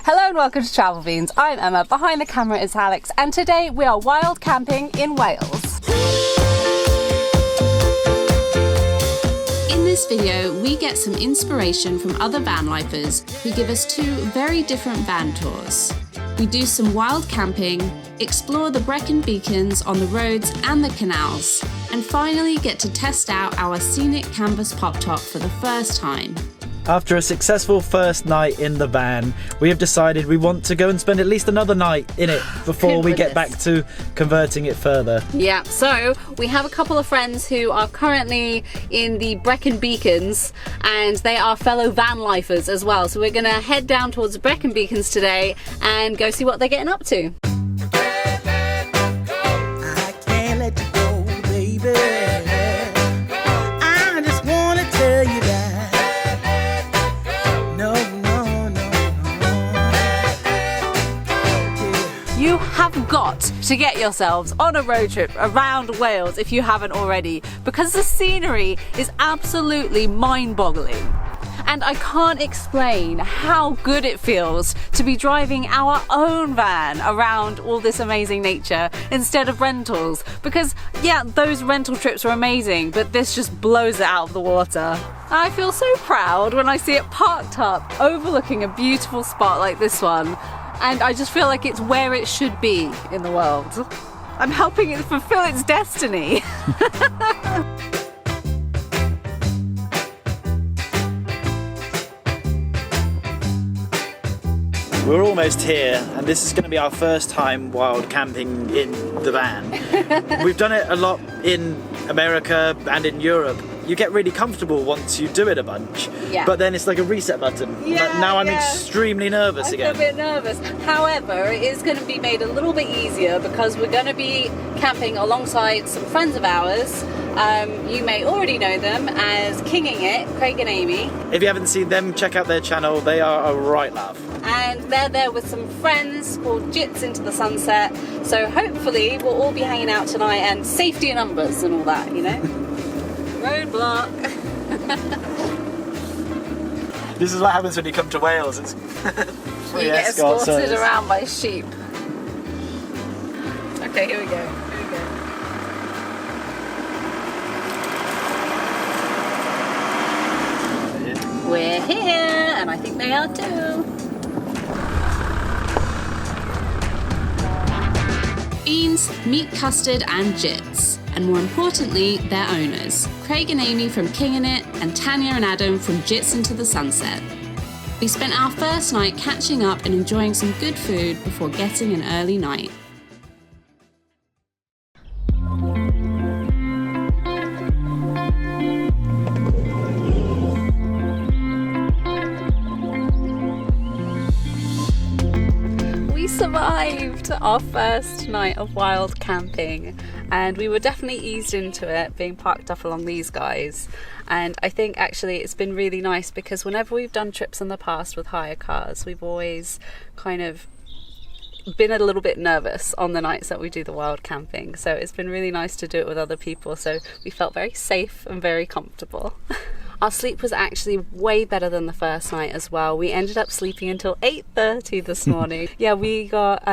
Hello and welcome to Travel Beans. I'm Emma, behind the camera is Alex, and today we are wild camping in Wales. In this video, we get some inspiration from other van lifers who give us two very different van tours. We do some wild camping, explore the Brecon Beacons on the roads and the canals, and finally get to test out our scenic canvas pop top for the first time. After a successful first night in the van, we have decided we want to go and spend at least another night in it before we get back to converting it further. Yeah, so we have a couple of friends who are currently in the Brecon Beacons, and they are fellow van lifers as well. So we're going to head down towards the Brecon Beacons today and go see what they're getting up to. I can't let you go, baby. I just want to tell you that. You have got to get yourselves on a road trip around Wales if you haven't already, because the scenery is absolutely mind-boggling. And I can't explain how good it feels to be driving our own van around all this amazing nature instead of rentals. Because yeah, those rental trips are amazing, but this just blows it out of the water. I feel so proud when I see it parked up overlooking a beautiful spot like this one. And I just feel like it's where it should be in the world. I'm helping it fulfill its destiny. We're almost here, and this is going to be our first time wild camping in the van. We've done it a lot in America and in Europe. You get really comfortable once you do it a bunch, but then it's like a reset button. Now I'm extremely nervous again. I'm a bit nervous. However, it is going to be made a little bit easier because we're going to be camping alongside some friends of ours. You may already know them as Kinging It, Craig and Amy. If you haven't seen them, check out their channel. They are a right laugh. And they're there with some friends called Jits into the sunset. So hopefully we'll all be hanging out tonight, and safety in numbers and all that, you know. Roadblock. This is what happens when you come to Wales. It's you get escorted around by sheep. Okay, here we go. We're here, and I think they are too. Beans, meat custard and Jits. And more importantly, their owners, Craig and Amy from Kinging It and Tanya and Adam from Jits into the sunset. We spent our first night catching up and enjoying some good food before getting an early night. We survived our first night of wild camping, and we were definitely eased into it being parked up along these guys. And I think actually it's been really nice because whenever we've done trips in the past with hire cars, we've always kind of been a little bit nervous on the nights that we do the wild camping. So it's been really nice to do it with other people, so we felt very safe and very comfortable. Our sleep was actually way better than the first night as well. We ended up sleeping until 8:30 this morning. Yeah, we got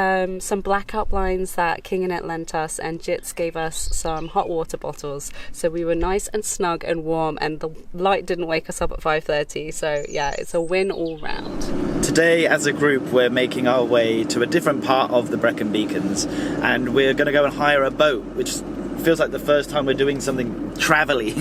some blackout blinds that Kinging It lent us, and Jits gave us some hot water bottles. So we were nice and snug and warm, and the light didn't wake us up at 5:30. So yeah, it's a win all round. Today, as a group, we're making our way to a different part of the Brecon Beacons, and we're going to go and hire a boat, which feels like the first time we're doing something travel-y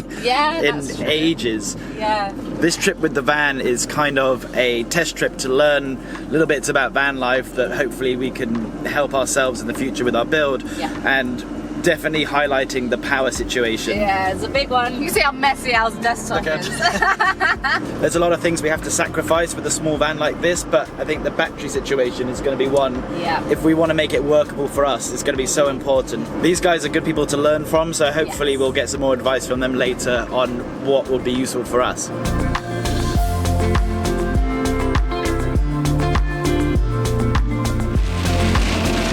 in ages. Yeah. This trip with the van is kind of a test trip to learn little bits about van life that hopefully we can help ourselves in the future with our build, and definitely highlighting the power situation. Yeah, it's a big one. You can see how messy our desktop is. There's a lot of things we have to sacrifice with a small van like this, but I think the battery situation is going to be one. If we want to make it workable for us, it's going to be so important. These guys are good people to learn from, so hopefully we'll get some more advice from them later on what will be useful for us.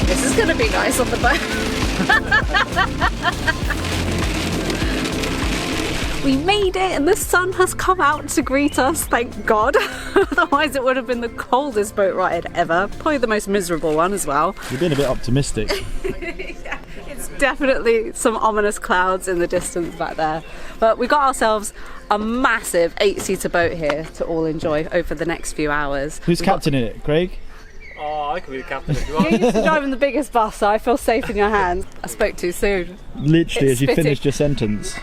This is going to be nice on the boat. We made it and the sun has come out to greet us, thank God. Otherwise it would have been the coldest boat ride ever. Probably the most miserable one as well. You've been a bit optimistic. Yeah, it's definitely some ominous clouds in the distance back there. But we got ourselves a massive 8-seater boat here to all enjoy over the next few hours. Who's captaining it, Craig? Oh, I could be the captain if you want. You're used to driving the biggest bus, so I feel safe in your hands. I spoke too soon. Literally, It's as you spitting. finished your sentence.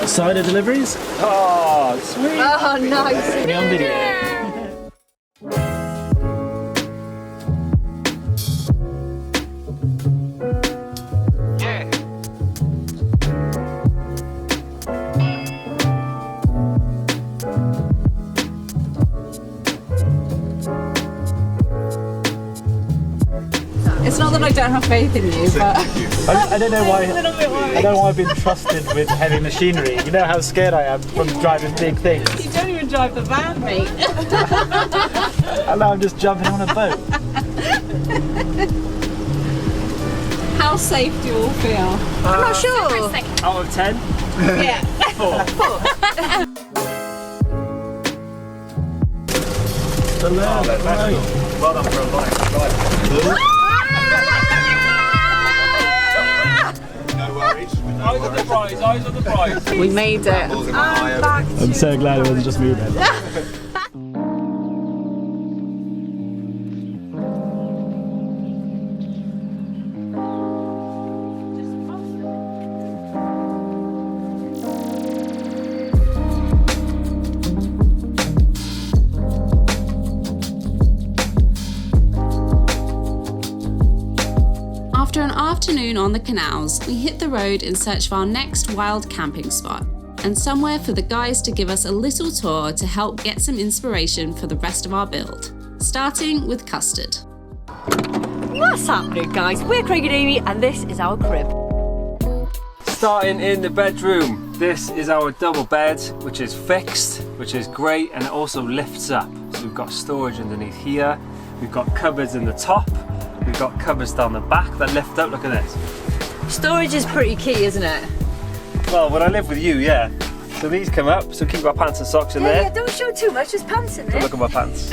Cider deliveries? Oh, sweet. Oh, nice. Me on video. It's not that I don't have faith in you, but I don't know why. I'm a little bit worried. I don't know why I've been trusted with heavy machinery. You know how scared I am from driving big things. You don't even drive the van, mate. And now I'm just jumping on a boat. How safe do you all feel? I'm not sure. Out of 10? Yeah. 4. Well done for a life. Eyes on the prize, eyes on the prize. We made it. I'm so glad it wasn't just me then. After an afternoon on the canals, we hit the road in search of our next wild camping spot and somewhere for the guys to give us a little tour to help get some inspiration for the rest of our build, starting with custard. What's happening, guys? We're Craig and Amy, and this is our crib. Starting in the bedroom, this is our double bed, which is fixed, which is great, and it also lifts up. So we've got storage underneath here, we've got cupboards in the top, we've got cupboards down the back that lift up. Look at this. Storage is pretty key, isn't it? Well, when I live with you, yeah. So these come up, so keep our pants and socks in there. Yeah, don't show too much, there's pants in Don't it. look at my pants.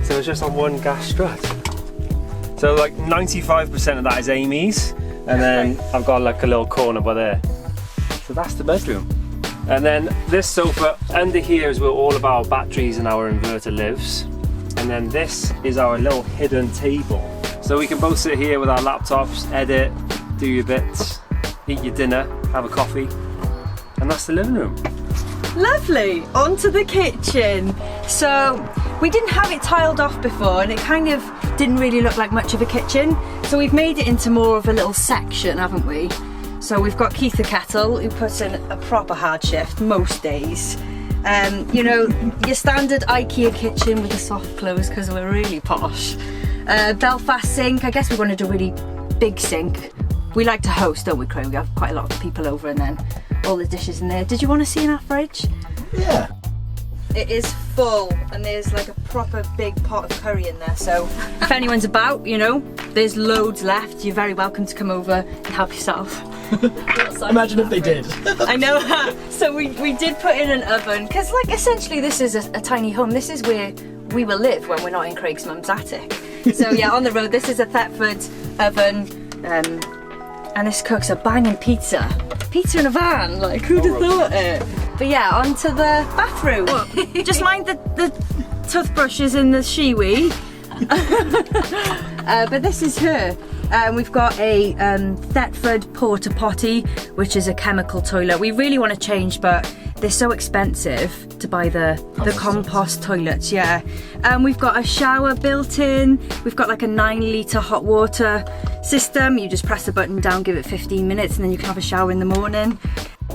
So it's just on one gas strut. So like 95% of that is Amy's, and then I've got like a little corner by there. So that's the bedroom. And then this sofa under here is where all of our batteries and our inverter lives. And then this is our little hidden table. So we can both sit here with our laptops, edit, do your bits, eat your dinner, have a coffee, and that's the living room. Lovely. Onto the kitchen. So we didn't have it tiled off before, and it kind of didn't really look like much of a kitchen. So we've made it into more of a little section, haven't we? So we've got Keith the kettle, who puts in a proper hard shift most days. You know, your standard IKEA kitchen with the soft close because we're really posh. Belfast sink. I guess we wanted a really big sink. We like to host, don't we, Craig? We have quite a lot of people over, and then all the dishes in there. Did you want to see in our fridge? Yeah. It is full, and there's like a proper big pot of curry in there. So if anyone's about, you know, there's loads left. You're very welcome to come over and help yourself. Imagine if they did. I know. So we did put in an oven, because like essentially this is a tiny home. This is where we will live when we're not in Craig's mum's attic. So yeah, on the road, this is a Thetford oven, and this cooks a banging pizza. Pizza in a van, like who'd have thought it? But yeah, onto the bathroom. Just mind the toothbrushes in the shiwi. But this is her. We've got a Thetford porta potty, which is a chemical toilet. We really want to change, but they're so expensive to buy the compost toilets. Yeah. We've got a shower built in. We've got like a 9-litre hot water system. You just press the button down, give it 15 minutes, and then you can have a shower in the morning.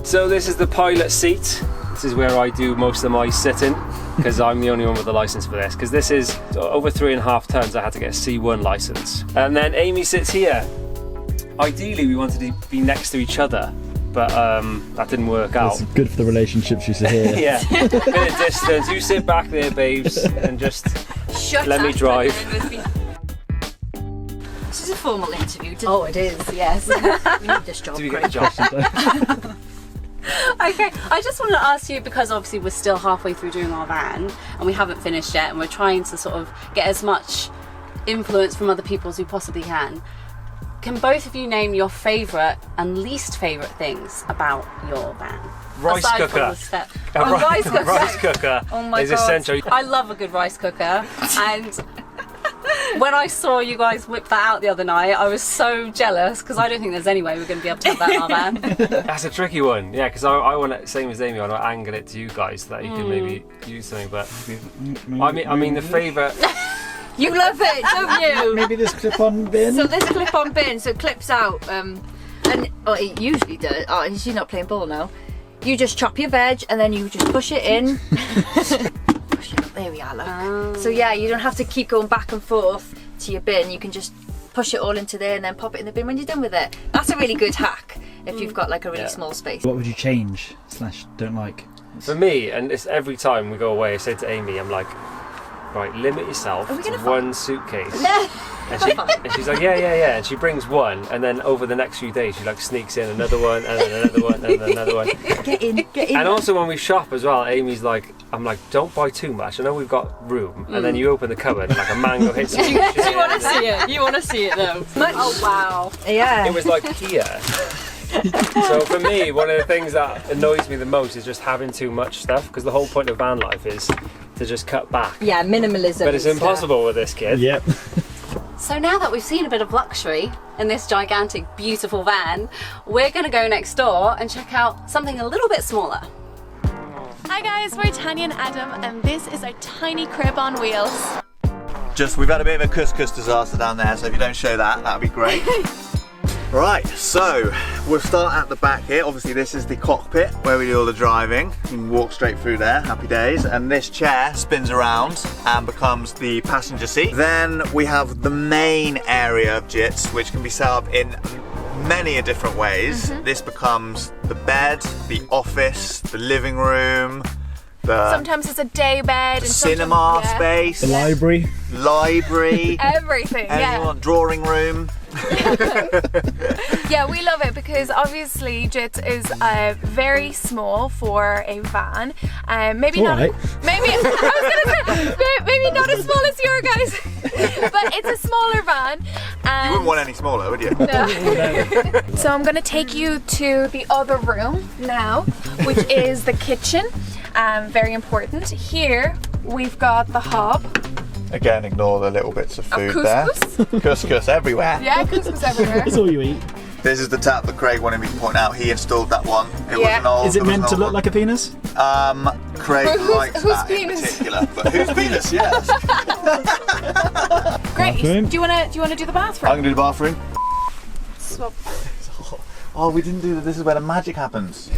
So this is the pilot seat. This is where I do most of my sitting, because I'm the only one with the license for this, because this is over 3.5 tons. I had to get a C1 license. And then Amy sits here. Ideally we wanted to be next to each other, but that didn't work out. It's good for the relationships you see here. Yeah, bit of distance. You sit back there, babes, and just let me drive. This is a formal interview. Oh, it is, yes. We need this job. Did you get the job? Okay, I just wanted to ask you, because obviously we're still halfway through doing our van and we haven't finished yet, and we're trying to sort of get as much influence from other people as we possibly can. Can both of you name your favourite and least favourite things about your van? Rice Aside cooker. from the rice cooker. Rice cooker Oh my is God. essential. I love a good rice cooker, and when I saw you guys whip that out the other night, I was so jealous, because I don't think there's any way we're going to be able to have that in our van. That's a tricky one, yeah, because I want it, same as Amy, I want to angle it to you guys so that you can maybe use something. But I mean, the favourite. You love it, don't you? Maybe this clip-on bin. So this clip-on bin, so it clips out, and it usually does. Oh, she's not playing ball now. You just chop your veg and then you just push it in. Push it up. There we are. Look. Oh. So yeah, you don't have to keep going back and forth to your bin. You can just push it all into there and then pop it in the bin when you're done with it. That's a really good hack if you've got like a really small space. What would you change / don't like? For me, and it's every time we go away, I say to Amy, I'm like, right, limit yourself to one suitcase. And she's like, yeah. And she brings one, and then over the next few days, she like sneaks in another one, and then another one, and then another one. Get in. And also when we shop as well, Amy's like, I'm like, don't buy too much. I know we've got room. And then you open the cupboard, and like a mango hits you. You want to see it? You want to see it though? Oh, wow. Yeah. It was like here. So for me, one of the things that annoys me the most is just having too much stuff, because the whole point of van life is to just cut back. Yeah, minimalism. But it's impossible with this kid. Yep. So now that we've seen a bit of luxury in this gigantic, beautiful van, we're going to go next door and check out something a little bit smaller. Hi guys, we're Tanya and Adam, and this is our tiny crib on wheels. We've had a bit of a couscous disaster down there, so if you don't show that, that'd be great. Right, so we'll start at the back here. Obviously this is the cockpit where we do all the driving. You can walk straight through there, happy days. And this chair spins around and becomes the passenger seat. Then we have the main area of Jits, which can be set up in many different ways. This becomes the bed, the office, the living room, the Sometimes it's a day bed and cinema space, The library. everything. anyone, drawing room. Yeah, we love it because obviously Jits is very small for a van. Maybe not. Alright. Maybe I was gonna say maybe not as small as your guys, but it's a smaller van. You wouldn't want any smaller, would you? So I'm gonna take you to the other room now, which is the kitchen. Very important. Here we've got the hob. Again, ignore the little bits of food there. Couscous. Couscous everywhere. Yeah, couscous everywhere. That's all you eat. This is the tap that Craig wanted me to point out. He installed that one. It was an old. Is it meant to look one. like a penis? Craig likes whose that in penis? particular. But whose penis? Yes. Great. Bathroom. Do you wanna do the bathroom? I'm gonna do the bathroom. Swap. Oh, we didn't do that. This is where the magic happens.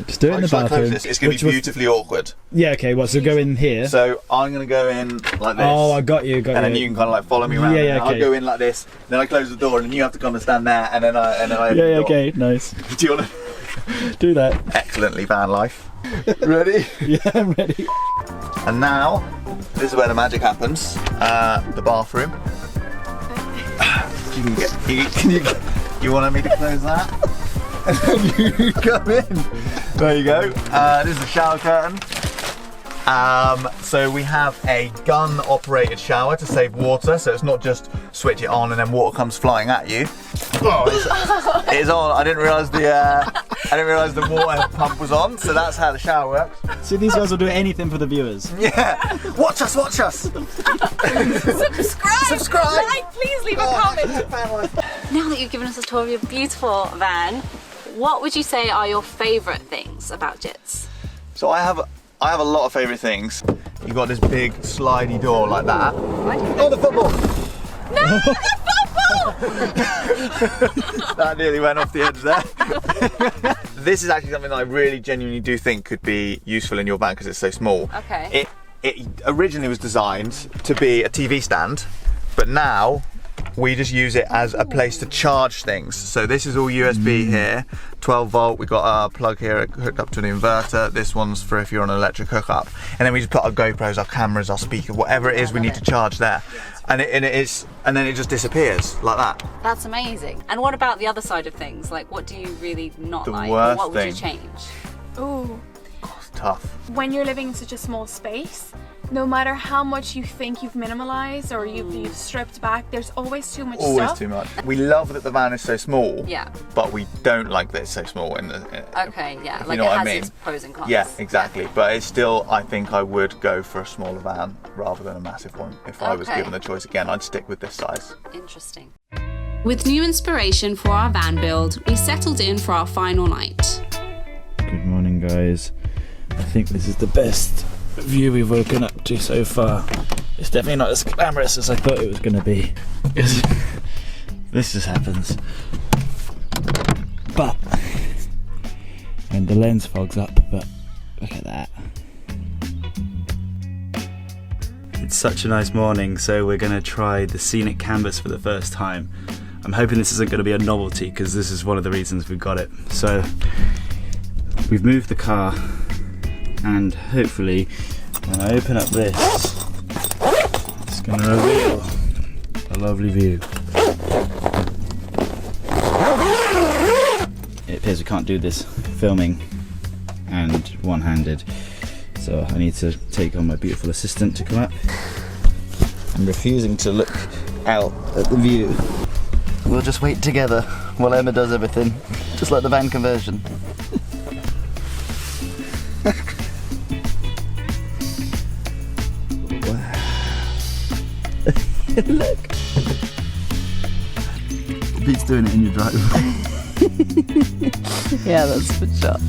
Just do it in the Shall I close bathroom. this? It's gonna be beautifully awkward. Yeah, okay, so go in here. So I'm gonna go in like this. Oh, I got you, And then you can kind of like follow me around. Yeah, I'll okay. go in like this. Then I close the door, and then you have to come and stand there, and then I open the Yeah, door. okay, nice. Do you want to? Do that. Excellently, van life. Ready? Yeah, I'm ready. And now, this is where the magic happens. The bathroom. You wanted me to close that? And then you come in. There you go. This is the shower curtain. So we have a gun operated shower to save water, so it's not just switch it on and then water comes flying at you. Oh, it's on. I didn't realise the water pump was on, so that's how the shower works. See, these guys will do anything for the viewers. Yeah. Watch us. Subscribe. Like, please leave a comment. Now that you've given us a tour of your beautiful van, what would you say are your favourite things about Jits? So I have a lot of favourite things. You've got this big slidey door like that. Oh, the football! No, the football! That nearly went off the edge there. This is actually something that I really genuinely do think could be useful in your van because it's so small. Okay. It originally was designed to be a TV stand, but now we just use it as a place to charge things. So this is all USB here, 12 volt, we've got a plug here hooked up to an inverter. This one's for if you're on an electric hookup. And then we just put our GoPros, our cameras, our speaker, whatever it is we need to charge there. And then it just disappears like that. That's amazing. And what about the other side of things? Like, what do you really not like? worst What would you thing. change? Ooh. It's tough. When you're living in such a small space, no matter how much you think you've minimalized or you've stripped back, there's always too much Always stuff. too much. We love that the van is so small, Yeah. but we don't like that it's so small. Okay, yeah. If Like, you know it what I has mean. its pros and cons. Yeah, exactly. But it's still, I think I would go for a smaller van rather than a massive one. If I was Okay. given the choice again, I'd stick with this size. Interesting. With new inspiration for our van build, we settled in for our final night. Good morning, guys. I think this is the best view we've woken up to so far. It's definitely not as glamorous as I thought it was going to be. This just happens. But, and the lens fogs up, but look at that. It's such a nice morning, so we're going to try the scenic canvas for the first time. I'm hoping this isn't going to be a novelty, because this is one of the reasons we got it. So, we've moved the car, and hopefully when I open up this, it's going to reveal a lovely view. It appears we can't do this filming and one-handed, so I need to take on my beautiful assistant to come up. I'm refusing to look out at the view. We'll just wait together while Emma does everything, just like the van conversion. Look! Pete's doing it in your driveway. Yeah, that's a good shot.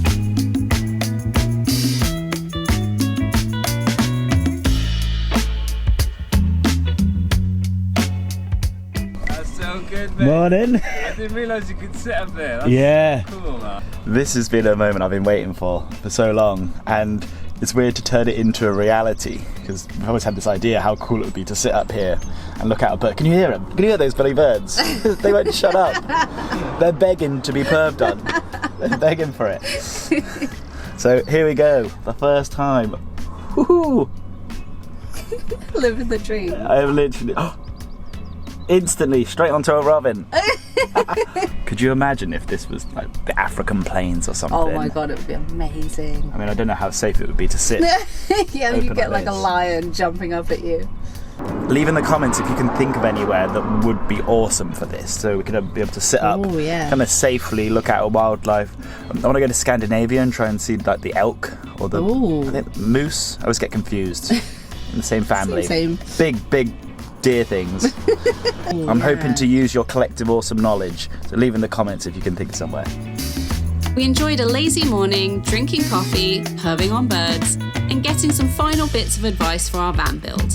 That's so good, mate. Morning! I didn't realise you could sit up there. That's Yeah. cool, man. This has been a moment I've been waiting for so long, and it's weird to turn it into a reality, because I've always had this idea how cool it would be to sit up here and look out a bird. Can you hear them? Can you hear those bloody birds? They won't shut up. They're begging to be perved on. They're begging for it. So here we go, the first time. Woohoo! Living the dream. I've literally instantly straight onto a robin. Could you imagine if this was like the African plains or something? Oh my god, it would be amazing. I mean, I don't know how safe it would be to sit. Yeah, Open you get like like a this. lion jumping up at you. Leave in the comments if you can think of anywhere that would be awesome for this, so we could be able to sit up, Oh, yeah. kind of safely look out at wildlife. I want to go to Scandinavia and try and see like the elk or the Ooh. I think moose. I always get confused. In the same family. Same. Big deer things. I'm hoping to use your collective awesome knowledge. So leave in the comments if you can think somewhere. We enjoyed a lazy morning, drinking coffee, perving on birds, and getting some final bits of advice for our van build.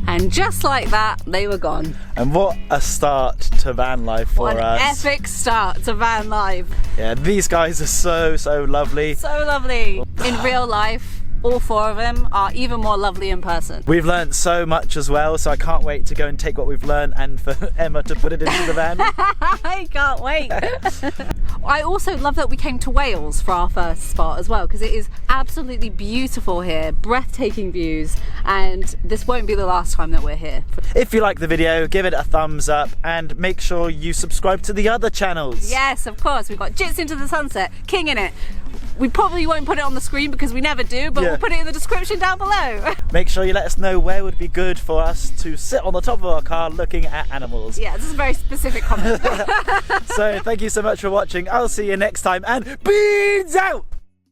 And just like that, they were gone. And what a start to van life for What an us. epic start to van life. Yeah, these guys are so lovely. So lovely. In real life, all four of them are even more lovely in person. We've learnt so much as well, so I can't wait to go and take what we've learnt and for Emma to put it into the van. I can't wait. I also love that we came to Wales for our first spot as well, because it is absolutely beautiful here, breathtaking views, and this won't be the last time that we're here. If you like the video, give it a thumbs up and make sure you subscribe to the other channels. Yes, of course. We've got Jits into the Sunset, King in it. We probably won't put it on the screen because we never do, but Yeah. we'll put it in the description down below. Make sure you let us know where would be good for us to sit on the top of our car looking at animals. Yeah, this is a very specific comment. So thank you so much for watching. I'll see you next time, and beans out!